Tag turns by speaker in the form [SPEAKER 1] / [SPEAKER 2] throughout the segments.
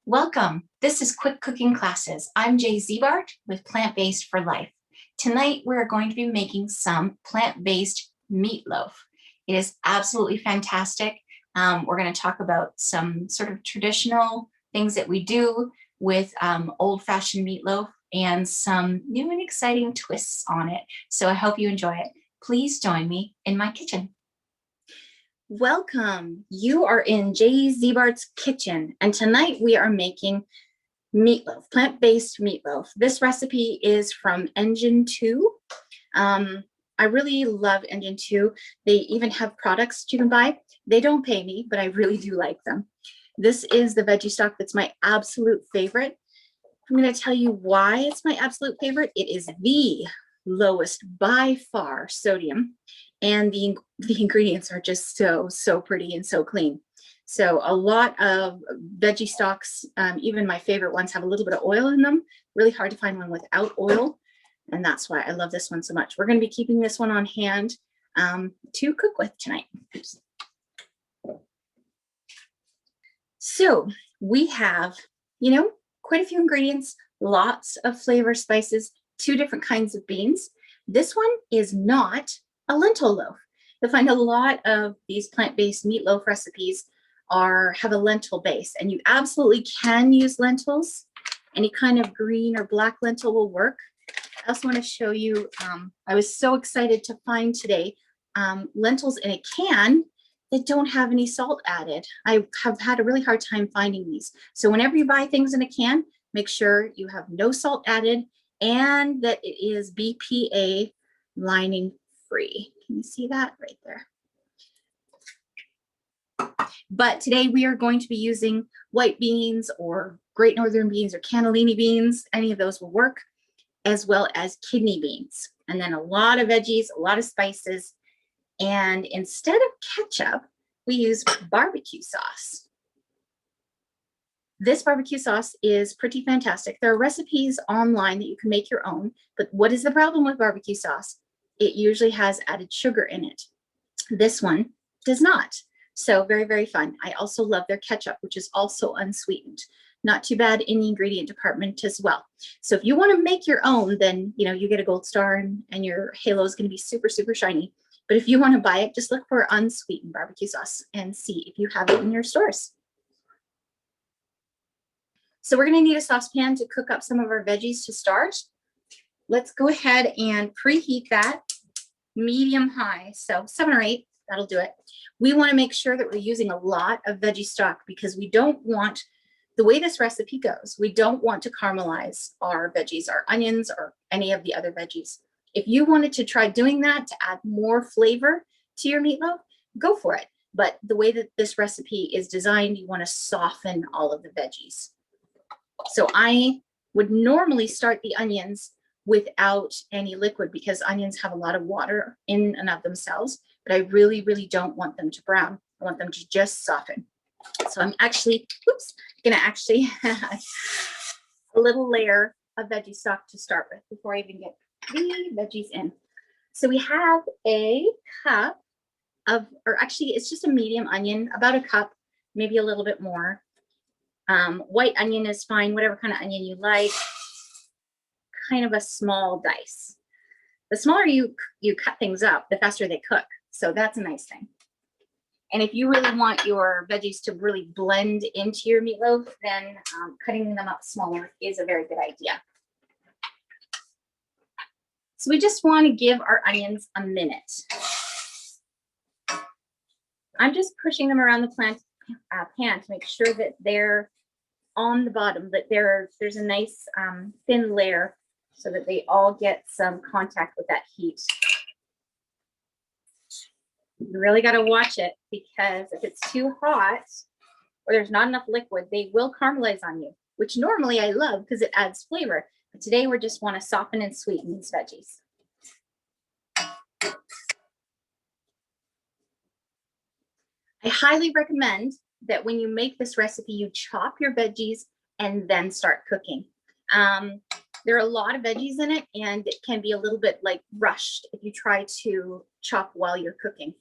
[SPEAKER 1] Welcome. This is Quick Cooking Classes. I'm Ziebart with Plant-Based for Life. Tonight we're going to be making some plant-based meatloaf. It is absolutely fantastic. We're going to talk about some sort of traditional things that we do with old-fashioned meatloaf and some new and exciting twists on it. So I hope you enjoy it. Please join me in my kitchen. Welcome. You are in Ziebart's kitchen, and tonight we are making meatloaf, plant-based meatloaf. This recipe is from Engine 2. I really love Engine 2. They even have products you can buy. They don't pay me, but I really do like them. This is the veggie stock that's my absolute favorite. I'm going to tell you why it's my absolute favorite. It is the lowest by far sodium, and the ingredients are just so pretty and so clean. So a lot of veggie stocks, even my favorite ones, have a little bit of oil in them. Really hard to find one without oil, and that's why I love this one so much. We're going to be keeping this one on hand to cook with tonight. Oops. So we have, quite a few ingredients, lots of flavor, spices, 2 different kinds of beans. This one is not a lentil loaf. You'll find a lot of these plant-based meatloaf recipes have a lentil base, and you absolutely can use lentils. Any kind of green or black lentil will work. I also want to show you, I was so excited to find today lentils in a can that don't have any salt added. I have had a really hard time finding these. So whenever you buy things in a can, make sure you have no salt added and that it is BPA lining free. Can you see that right there? But today we are going to be using white beans or Great Northern beans or cannellini beans. Any of those will work, as well as kidney beans. And then a lot of veggies, a lot of spices. And instead of ketchup, we use barbecue sauce. This barbecue sauce is pretty fantastic. There are recipes online that you can make your own, but what is the problem with barbecue sauce? It usually has added sugar in it. This one does not. So very, very fun. I also love their ketchup, which is also unsweetened. Not too bad in the ingredient department as well. So if you want to make your own, then you get a gold star and your halo is going to be super, super shiny. But if you want to buy it, just look for unsweetened barbecue sauce and see if you have it in your stores. So we're going to need a saucepan to cook up some of our veggies to start. Let's go ahead and preheat that medium high. So 7 or 8, that'll do it. We want to make sure that we're using a lot of veggie stock because we don't want, the way this recipe goes, we don't want to caramelize our veggies, our onions, or any of the other veggies. If you wanted to try doing that to add more flavor to your meatloaf, go for it. But the way that this recipe is designed, you want to soften all of the veggies. So I would normally start the onions without any liquid because onions have a lot of water in and of themselves, but I really, really don't want them to brown. I want them to just soften. So I'm actually, gonna add a little layer of veggie stock to start with before I even get the veggies in. So we have a cup of, or actually it's just a medium onion, about a cup, maybe a little bit more. White onion is fine, whatever kind of onion you like. Kind of a small dice. The smaller you cut things up, the faster they cook. So that's a nice thing. And if you really want your veggies to really blend into your meatloaf, then cutting them up smaller is a very good idea. So we just want to give our onions a minute. I'm just pushing them around the pan to make sure that they're on the bottom, that there's a nice thin layer so that they all get some contact with that heat. You really got to watch it because if it's too hot or there's not enough liquid, they will caramelize on you, which normally I love because it adds flavor. But today we just want to soften and sweeten these veggies. I highly recommend that when you make this recipe, you chop your veggies and then start cooking. There are a lot of veggies in it, and it can be a little bit like rushed if you try to chop while you're cooking.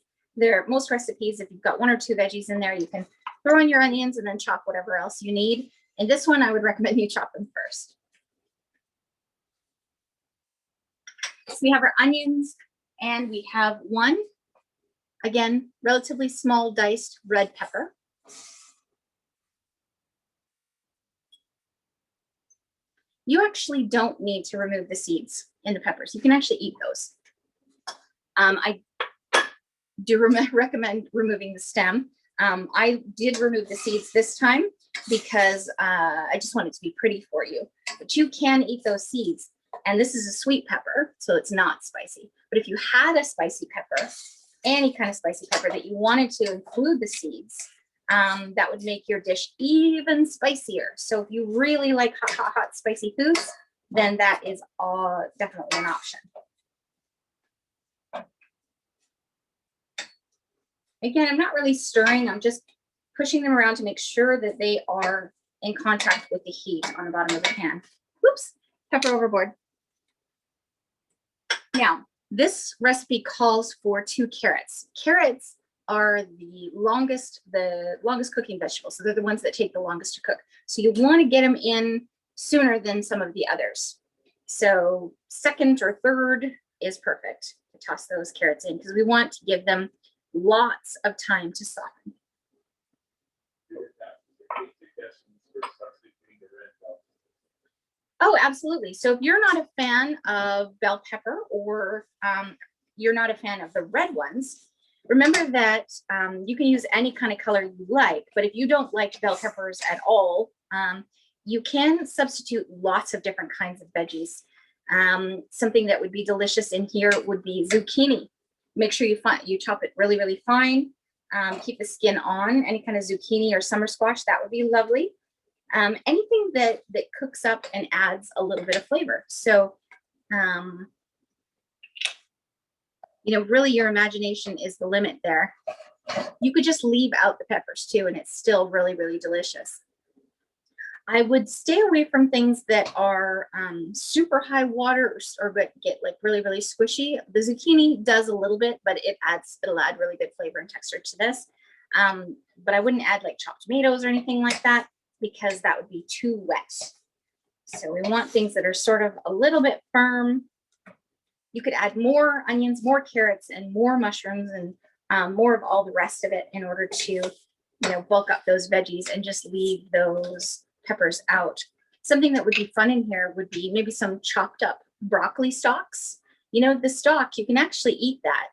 [SPEAKER 1] Most recipes, if you've got 1 or 2 veggies in there, you can throw in your onions and then chop whatever else you need. And this one, I would recommend you chop them first. So we have our onions, and we have one, again, relatively small diced red pepper. You actually don't need to remove the seeds in the peppers. You can actually eat those. I do recommend removing the stem. I did remove the seeds this time because I just want it to be pretty for you. But you can eat those seeds. And this is a sweet pepper, so it's not spicy. But if you had a spicy pepper, any kind of spicy pepper that you wanted to include the seeds, that would make your dish even spicier. So if you really like hot, spicy foods, then that is definitely an option. Again, I'm not really stirring. I'm just pushing them around to make sure that they are in contact with the heat on the bottom of the pan. Whoops, pepper overboard. Now, this recipe calls for 2 carrots. Carrots are the longest cooking vegetables. So they're the ones that take the longest to cook. So you want to get them in sooner than some of the others. So second or third is perfect to toss those carrots in because we want to give them lots of time to soften. Oh, absolutely. So if you're not a fan of bell pepper or you're not a fan of the red ones, remember that you can use any kind of color you like, but if you don't like bell peppers at all, you can substitute lots of different kinds of veggies. Something that would be delicious in here would be zucchini. Make sure you chop it really, really fine. Keep the skin on. Any kind of zucchini or summer squash, that would be lovely. Anything that cooks up and adds a little bit of flavor. So, really your imagination is the limit there. You could just leave out the peppers too, and it's still really, really delicious. I would stay away from things that are super high water or get like really, really squishy. The zucchini does a little bit, but it'll add really good flavor and texture to this. But I wouldn't add like chopped tomatoes or anything like that because that would be too wet. So we want things that are sort of a little bit firm. You could add more onions, more carrots, and more mushrooms and more of all the rest of it in order to, bulk up those veggies and just leave those peppers out. Something that would be fun in here would be maybe some chopped up broccoli stalks. The stalk, you can actually eat that.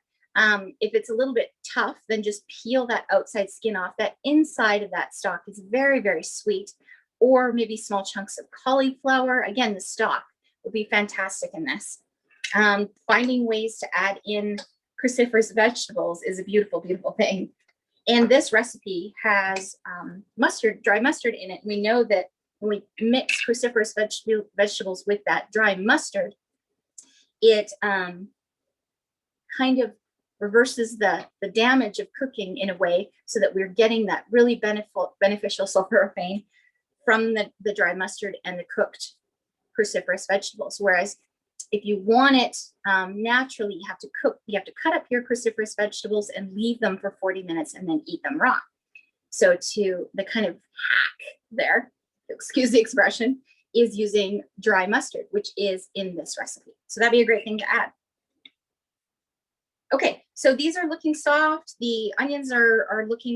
[SPEAKER 1] If it's a little bit tough, then just peel that outside skin off. That inside of that stalk is very, very sweet. Or maybe small chunks of cauliflower. Again, the stalk would be fantastic in this. Finding ways to add in cruciferous vegetables is a beautiful, beautiful thing. And this recipe has dry mustard in it. We know that when we mix cruciferous vegetables with that dry mustard, it kind of reverses the damage of cooking in a way so that we're getting that really beneficial sulforaphane from the dry mustard and the cooked cruciferous vegetables. Whereas if you want it naturally, you have to cut up your cruciferous vegetables and leave them for 40 minutes and then eat them raw. So the kind of hack there, excuse the expression, is using dry mustard, which is in this recipe. So that'd be a great thing to add. Okay, so these are looking soft. The onions are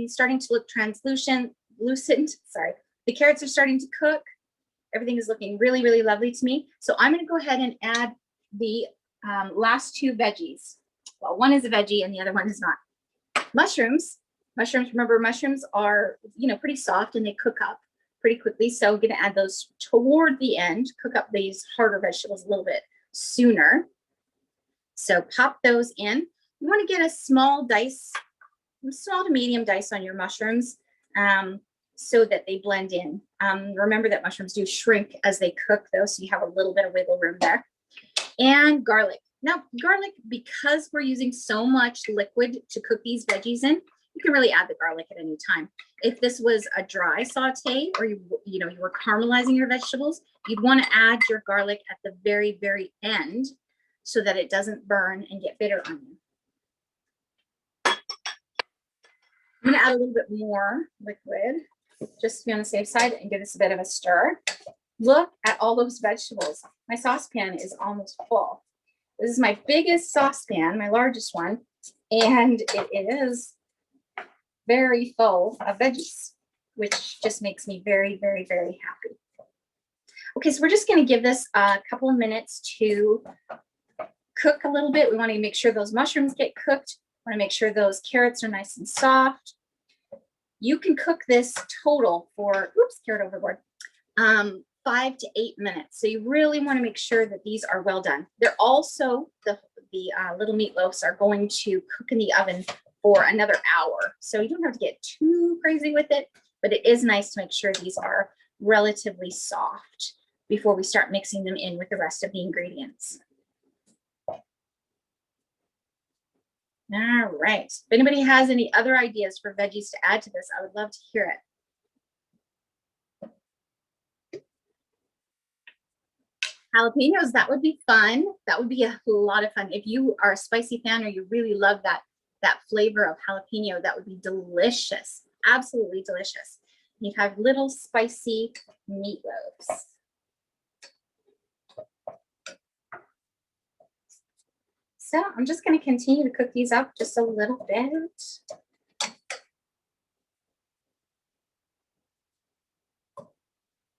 [SPEAKER 1] starting to look translucent. Sorry, the carrots are starting to cook. Everything is looking really, really lovely to me. So I'm going to go ahead and add the last 2 veggies. Well, one is a veggie and the other one is not. Mushrooms. Remember, mushrooms are pretty soft and they cook up pretty quickly. So I'm going to add those toward the end. Cook up these harder vegetables a little bit sooner. So pop those in. You want to get a small to medium dice on your mushrooms so that they blend in. Remember that mushrooms do shrink as they cook though, so you have a little bit of wiggle room there. And garlic. Now, garlic, because we're using so much liquid to cook these veggies in, you can really add the garlic at any time. If this was a dry saute or you were caramelizing your vegetables, you'd want to add your garlic at the very, very end so that it doesn't burn and get bitter on you. I'm going to add a little bit more liquid. just to be on the safe side, and give this a bit of a stir. Look at all those vegetables. My saucepan is almost full. This is my biggest saucepan, my largest one, and it is very full of veggies, which just makes me very, very, very happy. Okay, so we're just going to give this a couple of minutes to cook a little bit. We want to make sure those mushrooms get cooked. We want to make sure those carrots are nice and soft. You can cook this total for, oops, carrot overboard, 5 to 8 minutes. So you really want to make sure that these are well done. They're also, the little meatloafs are going to cook in the oven for another hour. So you don't have to get too crazy with it, but it is nice to make sure these are relatively soft before we start mixing them in with the rest of the ingredients. All right. If anybody has any other ideas for veggies to add to this, I would love to hear it. Jalapenos, that would be fun. That would be a lot of fun. If you are a spicy fan or you really love that flavor of jalapeno, that would be delicious. Absolutely delicious. You have little spicy meatloaves. So I'm just going to continue to cook these up just a little bit.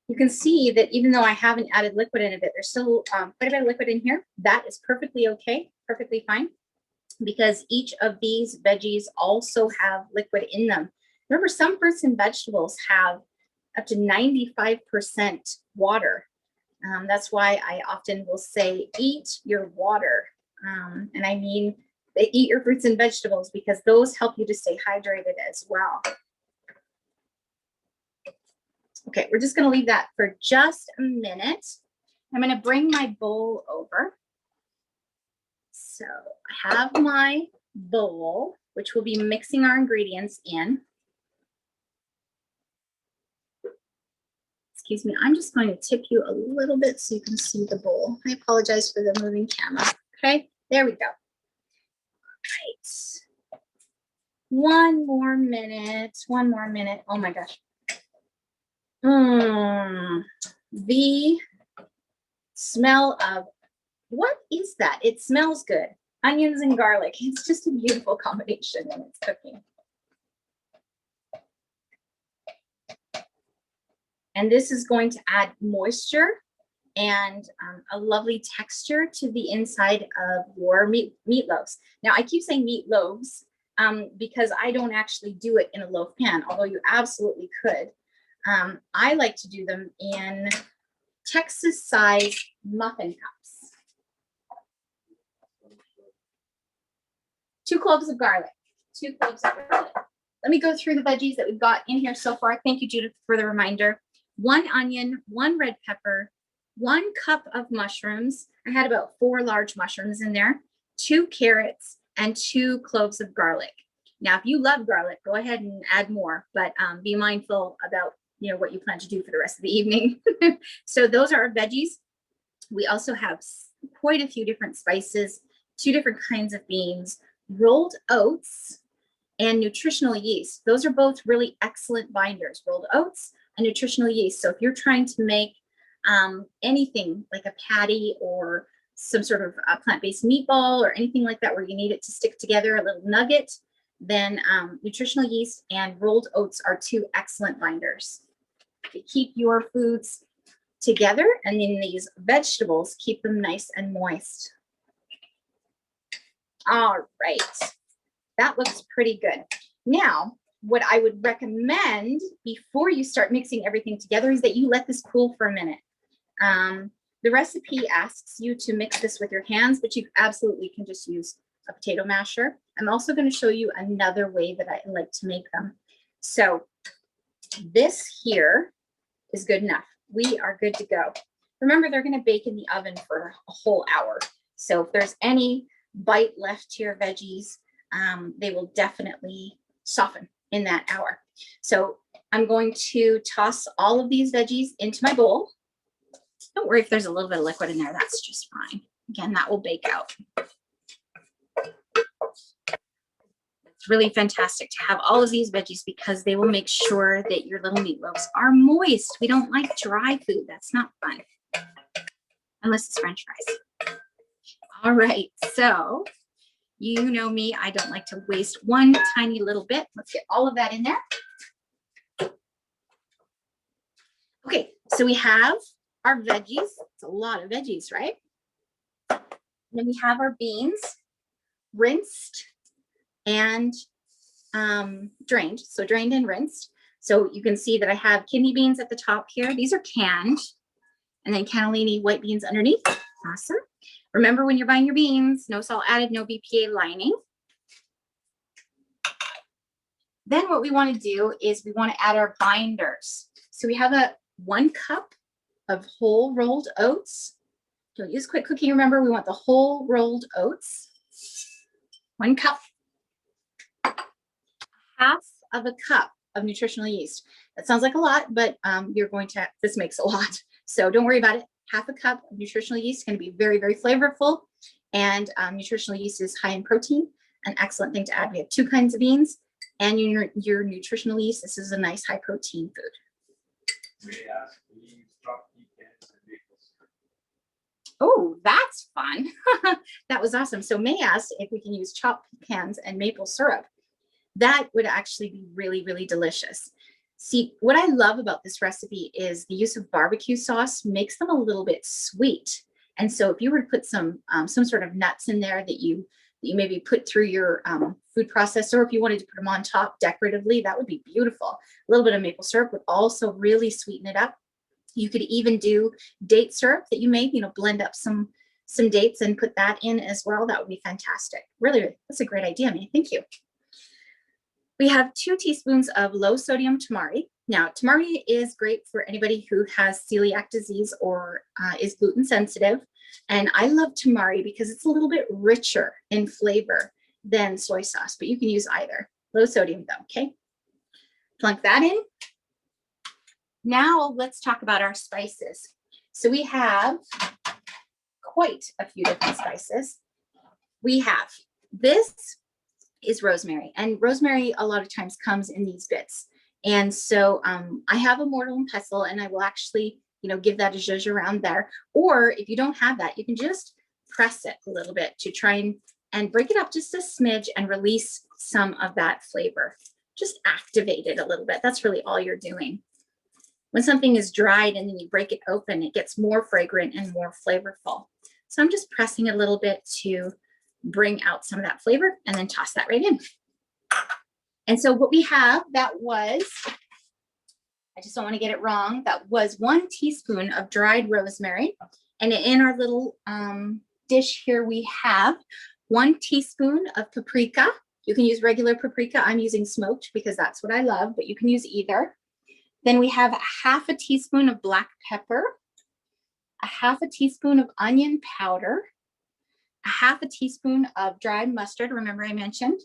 [SPEAKER 1] You can see that even though I haven't added liquid in a bit, there's still quite a bit of liquid in here. That is perfectly okay, perfectly fine, because each of these veggies also have liquid in them. Remember, some fruits and vegetables have up to 95% water. That's why I often will say, eat your water. And I mean, eat your fruits and vegetables, because those help you to stay hydrated as well. Okay, we're just going to leave that for just a minute. I'm going to bring my bowl over. So I have my bowl, which will be mixing our ingredients in. Excuse me, I'm just going to tip you a little bit so you can see the bowl. I apologize for the moving camera. Okay, there we go. All right. One more minute. Oh my gosh. The smell of, what is that? It smells good. Onions and garlic. It's just a beautiful combination when it's cooking. And this is going to add moisture and a lovely texture to the inside of your meatloaves. Now, I keep saying meatloaves because I don't actually do it in a loaf pan, although you absolutely could. I like to do them in Texas-sized muffin cups. 2 cloves of garlic. 2 cloves of garlic. Let me go through the veggies that we've got in here so far. Thank you, Judith, for the reminder. 1 onion, 1 red pepper, 1 cup of mushrooms. I had about 4 large mushrooms in there, 2 carrots, and 2 cloves of garlic. Now, if you love garlic, go ahead and add more, but be mindful about what you plan to do for the rest of the evening. So those are our veggies. We also have quite a few different spices, 2 different kinds of beans, rolled oats, and nutritional yeast. Those are both really excellent binders, rolled oats and nutritional yeast. So if you're trying to make anything like a patty or some sort of plant-based meatball or anything like that where you need it to stick together, a little nugget, then nutritional yeast and rolled oats are 2 excellent binders. To keep your foods together, and then these vegetables, keep them nice and moist. All right, that looks pretty good. Now, what I would recommend before you start mixing everything together is that you let this cool for a minute. The recipe asks you to mix this with your hands, but you absolutely can just use a potato masher. I'm also going to show you another way that I like to make them. So this here is good enough. We are good to go. Remember, they're going to bake in the oven for a whole hour. So if there's any bite left to your veggies, they will definitely soften in that hour. So I'm going to toss all of these veggies into my bowl. Don't worry if there's a little bit of liquid in there, that's just fine. Again, that will bake out. Let's It's really fantastic to have all of these veggies because they will make sure that your little meatloaves are moist. We don't like dry food. That's not fun. Unless it's French fries. All right, so you know me, I don't like to waste one tiny little bit. Let's get all of that in there. Okay, so we have our veggies. It's a lot of veggies, right? And then we have our beans rinsed and drained. So drained and rinsed. So you can see that I have kidney beans at the top here. These are canned. And then cannellini white beans underneath. Awesome. Remember, when you're buying your beans, no salt added, no BPA lining. Then what we want to do is we want to add our binders. So we have 1 cup of whole rolled oats. Don't use quick cooking. Remember, we want the whole rolled oats. 1 cup. Half of a cup of nutritional yeast. That sounds like a lot, but this makes a lot. So don't worry about it. Half a cup of nutritional yeast is going to be very, very flavorful. And nutritional yeast is high in protein, an excellent thing to add. We have 2 kinds of beans and your nutritional yeast. This is a nice high protein food.
[SPEAKER 2] May I ask, will you use chopped pecans and maple syrup?
[SPEAKER 1] Oh, that's fun. That was awesome. So May asked if we can use chopped pecans and maple syrup. That would actually be really, really delicious. See, what I love about this recipe is the use of barbecue sauce makes them a little bit sweet. And so if you were to put some sort of nuts in there that you maybe put through your food processor, or if you wanted to put them on top decoratively, that would be beautiful. A little bit of maple syrup would also really sweeten it up. You could even do date syrup that you made, blend up some dates and put that in as well. That would be fantastic. Really, that's a great idea, May. Thank you. We have 2 teaspoons of low sodium tamari. Now, tamari is great for anybody who has celiac disease or is gluten sensitive. And I love tamari because it's a little bit richer in flavor than soy sauce, but you can use either. Low sodium though, okay? Plunk that in. Now let's talk about our spices. So we have quite a few different spices. We have this is rosemary, and rosemary a lot of times comes in these bits. And so I have a mortar and pestle, and I will actually, give that a zhuzh around there. Or if you don't have that, you can just press it a little bit to try and break it up just a smidge and release some of that flavor. Just activate it a little bit. That's really all you're doing. When something is dried and then you break it open, it gets more fragrant and more flavorful. So I'm just pressing it a little bit to bring out some of that flavor and then toss that right in. And so what we have, that was, I just don't want to get it wrong, that was 1 teaspoon of dried rosemary. And in our little dish here, we have 1 teaspoon of paprika. You can use regular paprika. I'm using smoked because that's what I love, but you can use either. Then we have 1/2 teaspoon of black pepper, 1/2 teaspoon of onion powder, 1/2 teaspoon of dried mustard, remember I mentioned,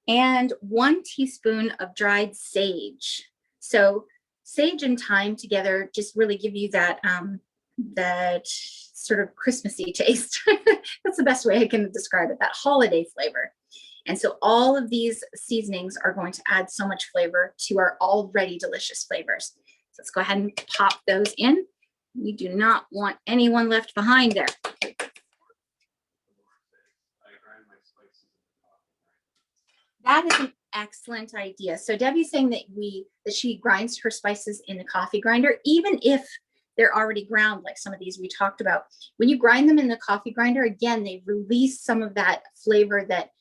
[SPEAKER 1] and 1 teaspoon of dried sage. So sage and thyme together just really give you that sort of Christmassy taste. That's the best way I can describe it, that holiday flavor. And so all of these seasonings are going to add so much flavor to our already delicious flavors. So let's go ahead and pop those in. We do not want anyone left behind there. That is an excellent idea. So Debbie's saying that she grinds her spices in the coffee grinder, even if they're already ground, like some of these we talked about. When you grind them in the coffee grinder, again, they release some of that flavor that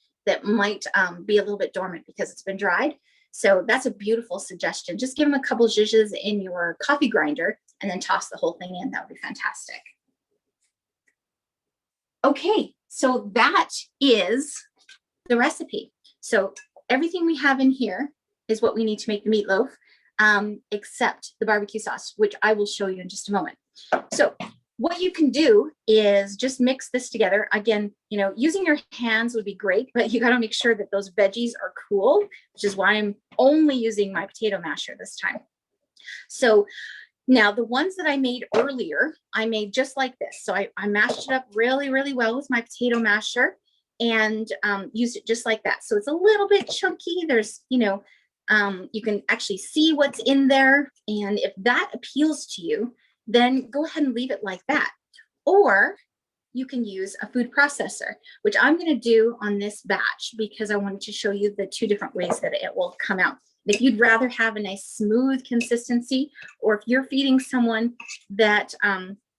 [SPEAKER 1] might be a little bit dormant because it's been dried. So that's a beautiful suggestion. Just give them a couple zhuzhes in your coffee grinder and then toss the whole thing in. That would be fantastic. Okay, so that is the recipe. So everything we have in here is what we need to make the meatloaf, except the barbecue sauce, which I will show you in just a moment. So what you can do is just mix this together. Again, using your hands would be great, but you got to make sure that those veggies are cool, which is why I'm only using my potato masher this time. So now the ones that I made earlier, I made just like this. So I mashed it up really, really well with my potato masher. and used it just like that. So it's a little bit chunky. There's, you can actually see what's in there. And if that appeals to you, then go ahead and leave it like that. Or you can use a food processor, which I'm going to do on this batch because I wanted to show you the two different ways that it will come out. If you'd rather have a nice smooth consistency, or if you're feeding someone that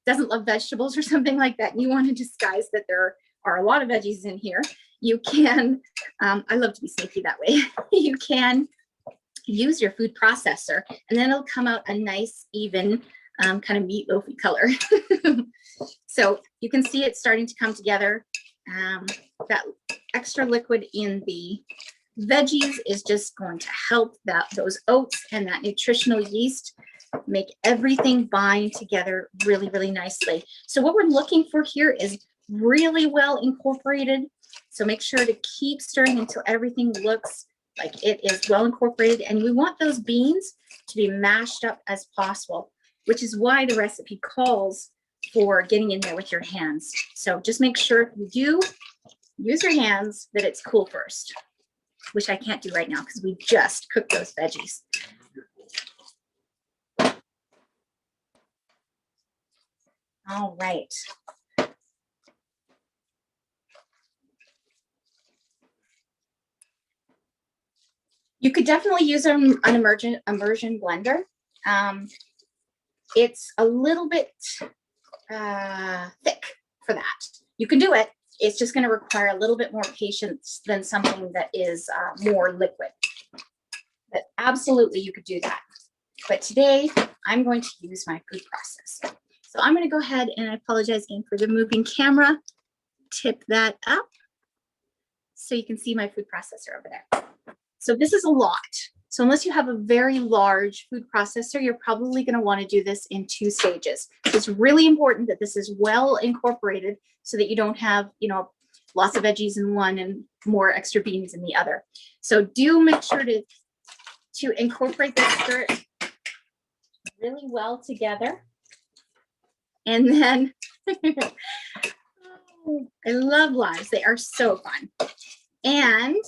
[SPEAKER 1] doesn't love vegetables or something like that, and you want to disguise that there are a lot of veggies in here, you can, I love to be sneaky that way, you can use your food processor, and then it'll come out a nice, even kind of meatloafy color. So you can see it starting to come together. That extra liquid in the veggies is just going to help those oats and that nutritional yeast make everything bind together really, really nicely. So what we're looking for here is really well incorporated. So make sure to keep stirring until everything looks like it is well incorporated. And we want those beans to be mashed up as possible, which is why the recipe calls for getting in there with your hands. So just make sure if you do use your hands that it's cool first, which I can't do right now because we just cooked those veggies. All right. You could definitely use an immersion blender. It's a little bit thick for that. You can do it. It's just going to require a little bit more patience than something that is more liquid. But absolutely, you could do that. But today, I'm going to use my food processor. So I'm going to go ahead, and I apologize again for the moving camera. Tip that up so you can see my food processor over there. So this is a lot. So unless you have a very large food processor, you're probably going to want to do this in 2 stages. It's really important that this is well incorporated so that you don't have, lots of veggies in one and more extra beans in the other. So do make sure to incorporate this skirt really well together. And then I love lives. They are so fun. And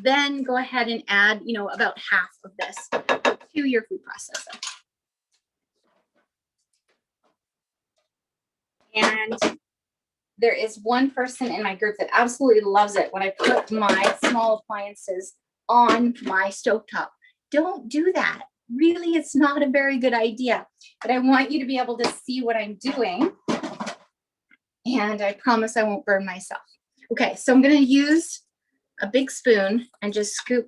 [SPEAKER 1] then go ahead and add, about half of this to your food processor. And there is one person in my group that absolutely loves it when I put my small appliances on my stovetop. Don't do that. Really, it's not a very good idea. But I want you to be able to see what I'm doing. And I promise I won't burn myself. Okay, so I'm going to use a big spoon and just scoop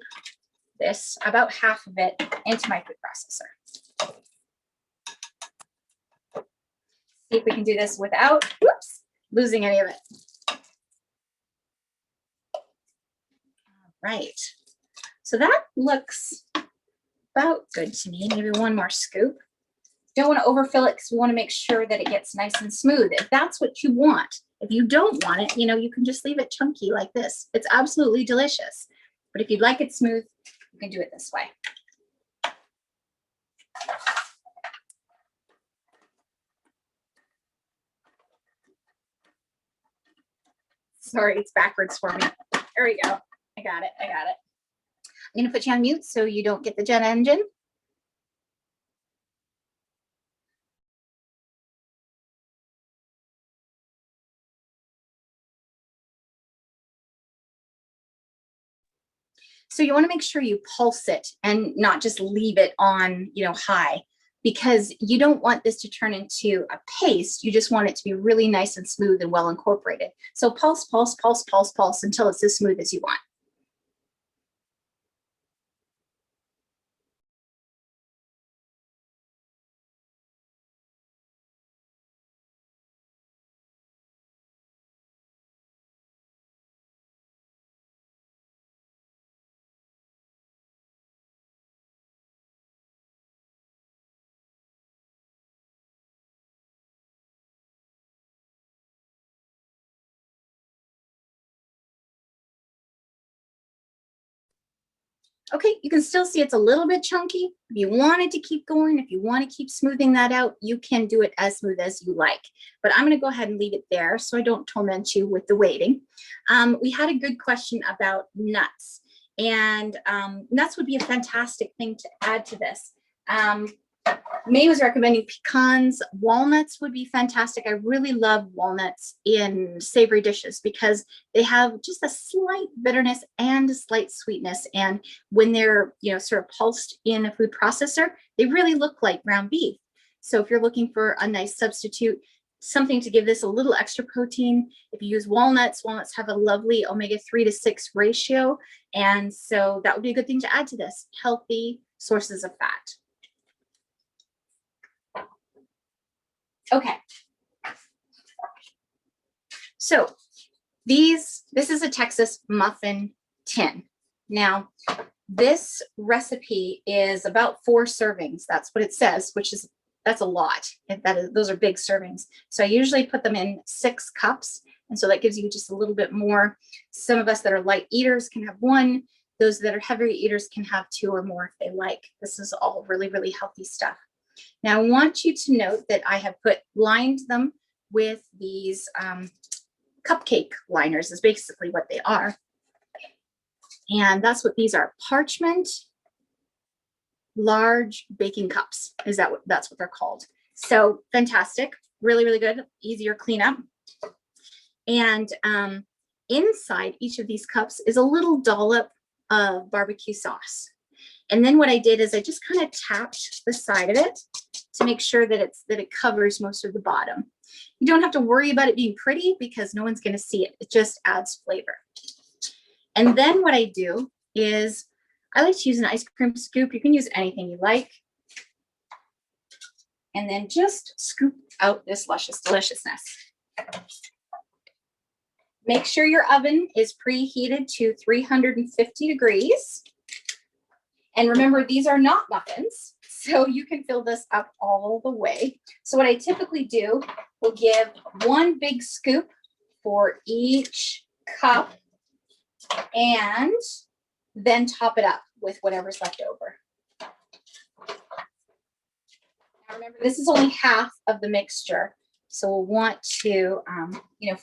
[SPEAKER 1] this, about half of it, into my food processor. See if we can do this without, losing any of it. All right. So that looks about good to me. Maybe one more scoop. Don't want to overfill it because we want to make sure that it gets nice and smooth. If that's what you want. If you don't want it, you can just leave it chunky like this. It's absolutely delicious. But if you'd like it smooth, you can do it this way. Sorry, it's backwards for me. There we go. I got it. I'm going to put you on mute so you don't get the jet engine. So you want to make sure you pulse it and not just leave it on, high, because you don't want this to turn into a paste. You just want it to be really nice and smooth and well incorporated. So pulse, pulse, pulse, pulse, pulse until it's as smooth as you want. Okay, you can still see it's a little bit chunky. If you wanted to keep going, if you want to keep smoothing that out, you can do it as smooth as you like. But I'm going to go ahead and leave it there so I don't torment you with the waiting. We had a good question about nuts, and nuts would be a fantastic thing to add to this. May was recommending pecans. Walnuts would be fantastic. I really love walnuts in savory dishes because they have just a slight bitterness and a slight sweetness. And when they're, sort of pulsed in a food processor, they really look like ground beef. So if you're looking for a nice substitute, something to give this a little extra protein, if you use walnuts, walnuts have a lovely omega-3 to 6 ratio. And so that would be a good thing to add to this. Healthy sources of fat. Okay. So this is a Texas muffin tin. Now, this recipe is about 4 servings. That's what it says, that's a lot. Those are big servings. So I usually put them in 6 cups. And so that gives you just a little bit more. Some of us that are light eaters can have 1. Those that are heavy eaters can have 2 or more if they like. This is all really, really healthy stuff. Now, I want you to note that I have lined them with these cupcake liners is basically what they are. And that's what these are. Parchment large baking cups. That's what they're called. So fantastic. Really, really good. Easier cleanup. And inside each of these cups is a little dollop of barbecue sauce. And then what I did is I just kind of tapped the side of it to make sure that it covers most of the bottom. You don't have to worry about it being pretty because no one's going to see it. It just adds flavor. And then what I do is I like to use an ice cream scoop. You can use anything you like. And then just scoop out this luscious deliciousness. Make sure your oven is preheated to 350 degrees. And remember, these are not muffins, so you can fill this up all the way. So what I typically do will give 1 big scoop for each cup and then top it up with whatever's left over. Now remember, this is only half of the mixture, so we'll want to,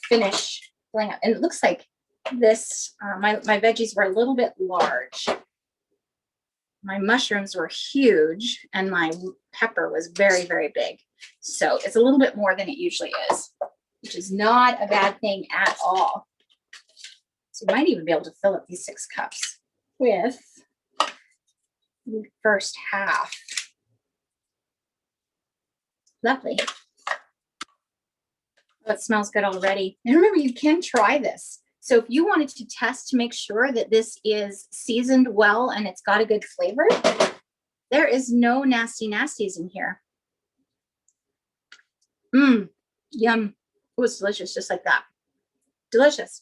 [SPEAKER 1] finish filling up. And it looks like this, my veggies were a little bit large. My mushrooms were huge and my pepper was very, very big. So it's a little bit more than it usually is, which is not a bad thing at all. So you might even be able to fill up these 6 cups with the first half. Lovely. Oh, it smells good already. And remember, you can try this. So if you wanted to test to make sure that this is seasoned well and it's got a good flavor, there is no nasty nasties in here. Yum. It was delicious, just like that. Delicious.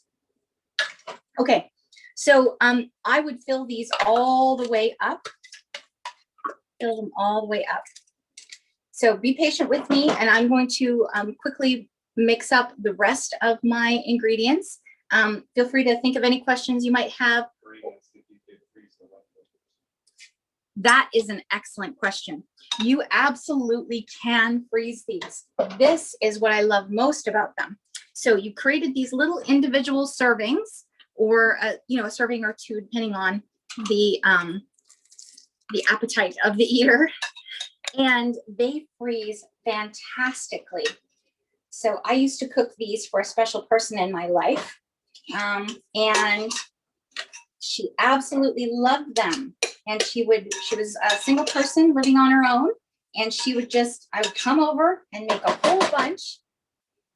[SPEAKER 1] Okay, so I would fill these all the way up. Fill them all the way up. So be patient with me, and I'm going to quickly mix up the rest of my ingredients. Feel free to think of any questions you might have. That is an excellent question. You absolutely can freeze these. This is what I love most about them. So you created these little individual servings, or a serving or 2, depending on the appetite of the eater, and they freeze fantastically. So I used to cook these for a special person in my life. And she absolutely loved them. And she was a single person living on her own. And I would come over and make a whole bunch.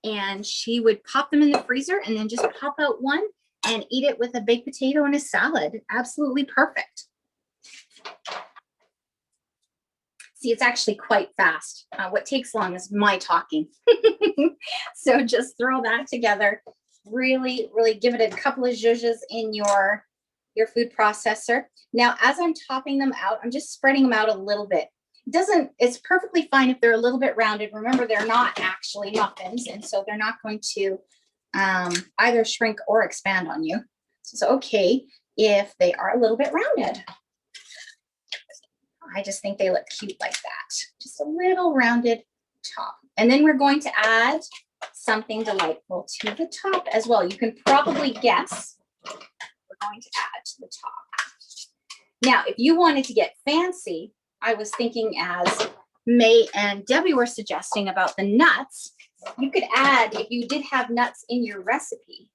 [SPEAKER 1] And she would pop them in the freezer and then just pop out one and eat it with a baked potato and a salad. Absolutely perfect. See, it's actually quite fast. What takes long is my talking. So just throw that together. Really, really give it a couple of zhuzhes in your food processor. Now, as I'm topping them out, I'm just spreading them out a little bit. It's perfectly fine if they're a little bit rounded. Remember, they're not actually muffins, and so they're not going to either shrink or expand on you. So it's okay if they are a little bit rounded. I just think they look cute like that. Just a little rounded top. And then we're going to add something delightful to the top as well. You can probably guess what we're going to add to the top. Now, if you wanted to get fancy, I was thinking as May and Debbie were suggesting about the nuts, you could add, if you did have nuts in your recipe,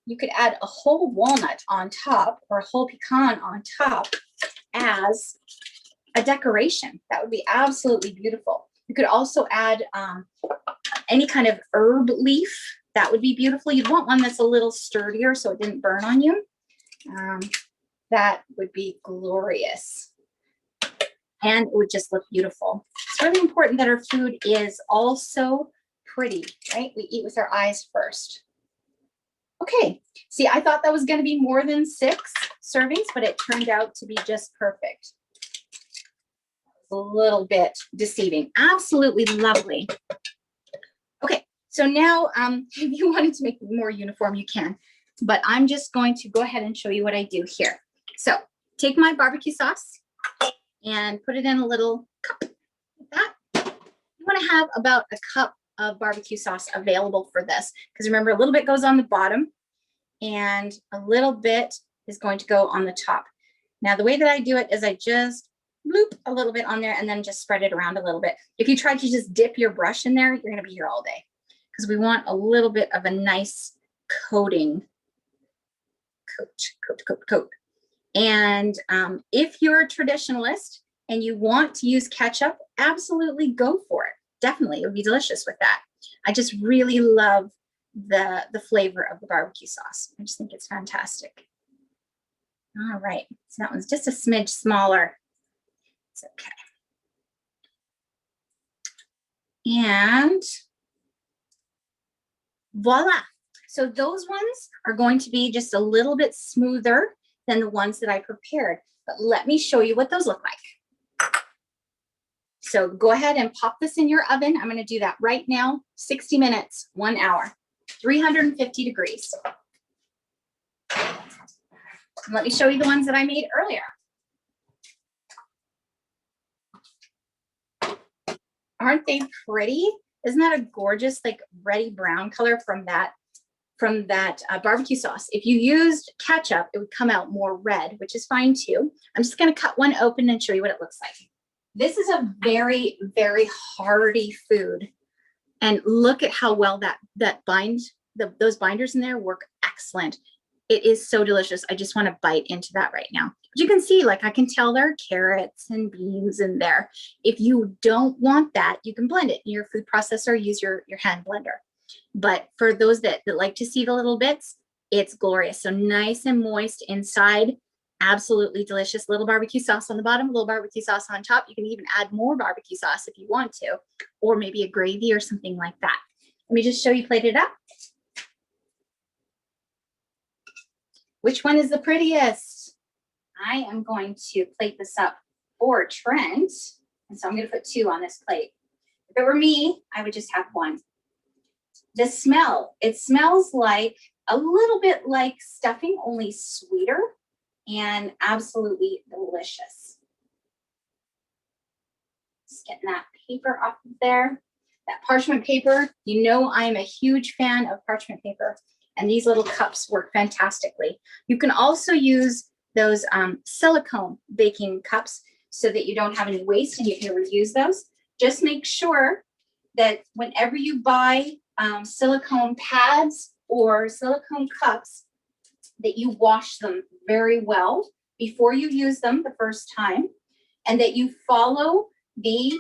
[SPEAKER 1] you could add a whole walnut on top or a whole pecan on top as a decoration. That would be absolutely beautiful. You could also add any kind of herb leaf. That would be beautiful. You'd want one that's a little sturdier so it didn't burn on you. That would be glorious. And it would just look beautiful. It's really important that our food is also pretty, right? We eat with our eyes first. Okay, see, I thought that was going to be more than 6 servings, but it turned out to be just perfect. A little bit deceiving. Absolutely lovely. Okay, so now if you wanted to make it more uniform, you can, but I'm just going to go ahead and show you what I do here. So take my barbecue sauce and put it in a little cup like that. You want to have about a cup of barbecue sauce available for this, because remember, a little bit goes on the bottom and a little bit is going to go on the top. Now, the way that I do it is I just bloop a little bit on there and then just spread it around a little bit. If you try to just dip your brush in there, you're going to be here all day, because we want a little bit of a nice coating. Coat. And if you're a traditionalist and you want to use ketchup, absolutely go for it. Definitely, it would be delicious with that. I just really love the flavor of the barbecue sauce. I just think it's fantastic. All right, so that one's just a smidge smaller. It's okay. And voila. So those ones are going to be just a little bit smoother than the ones that I prepared. But let me show you what those look like. So go ahead and pop this in your oven. I'm going to do that right now. 60 minutes, 1 hour, 350 degrees. And let me show you the ones that I made earlier. Aren't they pretty? Isn't that a gorgeous, like, reddy brown color from that barbecue sauce? If you used ketchup, it would come out more red, which is fine too. I'm just going to cut one open and show you what it looks like. This is a very, very hearty food. And look at how well those binders in there work excellent. It is so delicious. I just want to bite into that right now. But you can see, like, I can tell there are carrots and beans in there. If you don't want that, you can blend it in your food processor, use your hand blender. But for those that like to see the little bits, it's glorious. So nice and moist inside. Absolutely delicious. Little barbecue sauce on the bottom, little barbecue sauce on top. You can even add more barbecue sauce if you want to, or maybe a gravy or something like that. Let me just show you plated up. Which one is the prettiest? I am going to plate this up for Trent. And so I'm going to put 2 on this plate. If it were me, I would just have 1. The smell, it smells like a little bit like stuffing, only sweeter and absolutely delicious. Just getting that paper off of there. That parchment paper, you know I'm a huge fan of parchment paper, and these little cups work fantastically. You can also use those silicone baking cups so that you don't have any waste and you can reuse those. Just make sure that whenever you buy silicone pads or silicone cups, that you wash them very well before you use them the first time, and that you follow the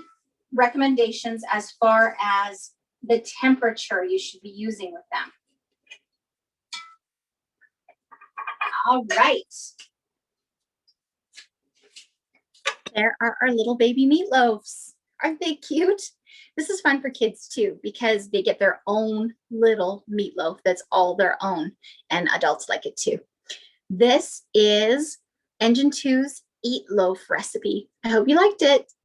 [SPEAKER 1] recommendations as far as the temperature you should be using with them. All right. There are our little baby meatloafs. Aren't they cute? This is fun for kids too, because they get their own little meatloaf that's all their own, and adults like it too. This is Engine 2's Eat Loaf recipe. I hope you liked it.